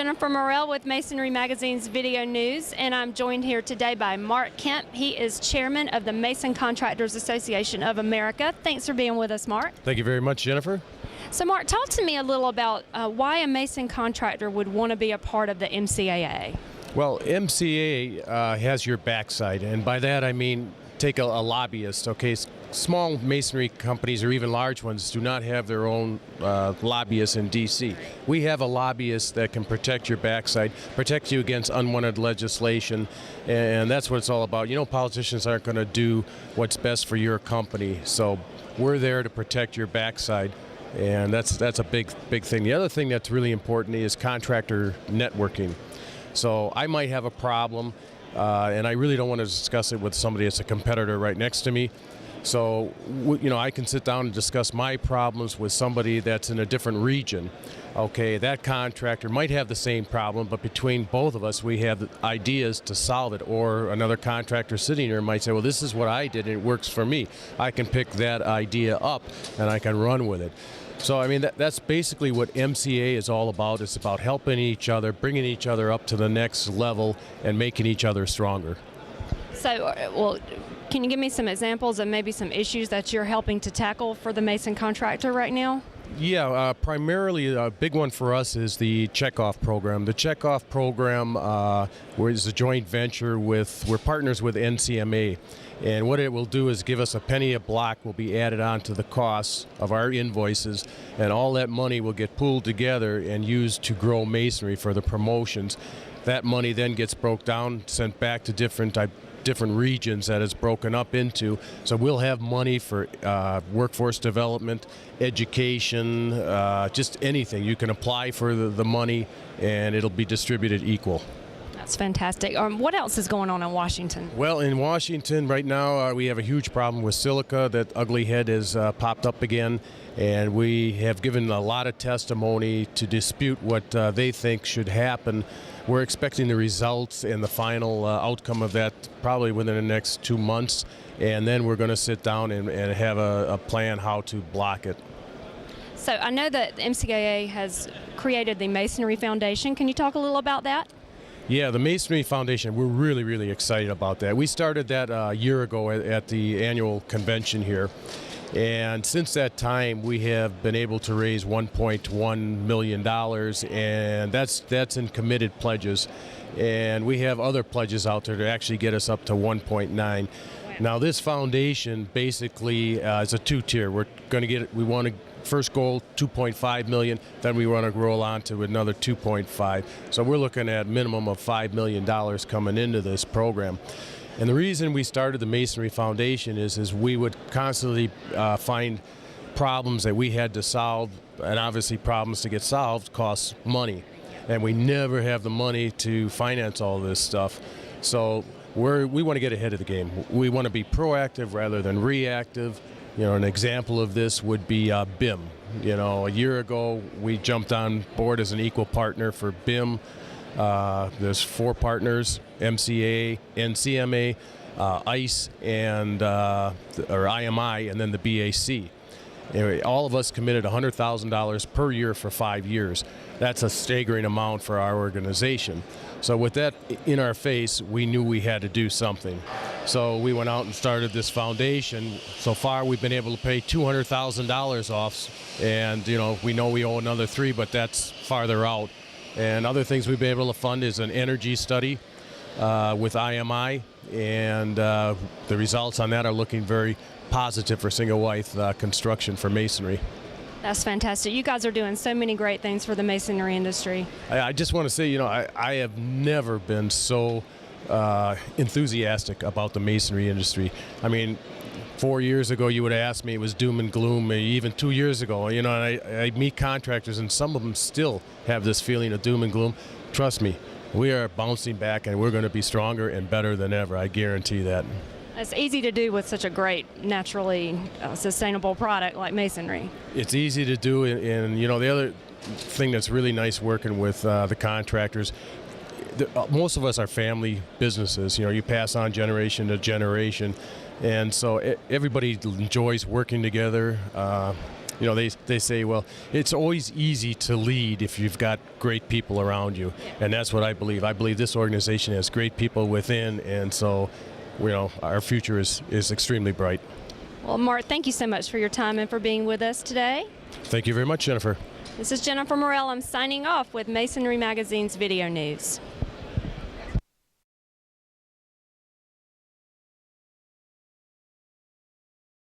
Jennifer Morrell with Masonry Magazine's Video News, and I'm joined here today by Mark Kemp. He is chairman of the Mason Contractors Association of America. Thanks for being with us, Mark. Thank you very much, Jennifer. So, Mark, talk to me a little about why a mason contractor would want to be a part of the MCAA. Well, MCAA has your backside, and by that I mean take a lobbyist, okay? Small masonry companies or even large ones do not have their own lobbyists in D.C. We have a lobbyist that can protect your backside, protect you against unwanted legislation, and that's what it's all about. You know, politicians aren't going to do what's best for your company, so we're there to protect your backside, and that's a big thing. The other thing that's really important is contractor networking. So I might have a problem, and I really don't want to discuss it with somebody that's a competitor right next to me. So, you know, I can sit down and discuss my problems with somebody that's in a different region. Okay, that contractor might have the same problem, but between both of us, we have ideas to solve it. Or another contractor sitting here might say, well, this is what I did and it works for me. I can pick that idea up and I can run with it. So, I mean, that's basically what MCAA is all about. It's about helping each other, bringing each other up to the next level, and making each other stronger. So, well, can you give me some examples of maybe some issues that you're helping to tackle for the mason contractor right now? Yeah, primarily a big one for us is the checkoff program. The checkoff program is a joint venture we're partners with NCMA. And what it will do is give us a penny a block will be added on to the costs of our invoices, and all that money will get pooled together and used to grow masonry for the promotions. That money then gets broke down, sent back to different regions that it's broken up into. So we'll have money for workforce development, education, just anything. You can apply for the money and it'll be distributed equal. That's fantastic. What else is going on in Washington? Well, in Washington right now we have a huge problem with silica. That ugly head has popped up again, and we have given a lot of testimony to dispute what they think should happen. We're expecting the results and the final outcome of that probably within the next 2 months, and then we're going to sit down and have a plan how to block it. So I know that the MCAA has created the Masonry Foundation. Can you talk a little about that? Yeah, the Masonry Foundation, we're really excited about that. We started that a year ago at the annual convention here. And since that time, we have been able to raise $1.1 million, and that's in committed pledges. And we have other pledges out there to actually get us up to 1.9. Now, this foundation basically is a two-tier. We want to first goal 2.5 million, then we want to grow on to another 2.5. So we're looking at a minimum of $5 million coming into this program. And the reason we started the Masonry Foundation is we would constantly find problems that we had to solve, and obviously problems to get solved cost money. And we never have the money to finance all this stuff. So we want to get ahead of the game. We want to be proactive rather than reactive. You know, an example of this would be BIM. You know, a year ago we jumped on board as an equal partner for BIM. There's 4 partners: MCAA, NCMA, ICE, and or IMI, and then the BAC. Anyway, all of us committed $100,000 per year for 5 years. That's a staggering amount for our organization. So with that in our face, we knew we had to do something. So we went out and started this foundation. So far, we've been able to pay $200,000 off, and you know we owe another 3, but that's farther out. And other things we've been able to fund is an energy study with IMI, and the results on that are looking very positive for single-wide construction for masonry. That's fantastic. You guys are doing so many great things for the masonry industry. I just want to say, you know, I have never been so enthusiastic about the masonry industry. I mean, 4 years ago you would have asked me, it was doom and gloom. Even 2 years ago, you know, I meet contractors and some of them still have this feeling of doom and gloom. Trust me, we are bouncing back and we're going to be stronger and better than ever. I guarantee that. It's easy to do with such a great, naturally sustainable product like masonry. It's easy to do, and you know, the other thing that's really nice working with the contractors, most of us are family businesses. You know, you pass on generation to generation, and so everybody enjoys working together. You know, they say, well, it's always easy to lead if you've got great people around you, and that's what I believe. I believe this organization has great people within, and so, you know, our future is extremely bright. Well, Mark, thank you so much for your time and for being with us today. Thank you very much, Jennifer. This is Jennifer Morell. I'm signing off with Masonry Magazine's Video News.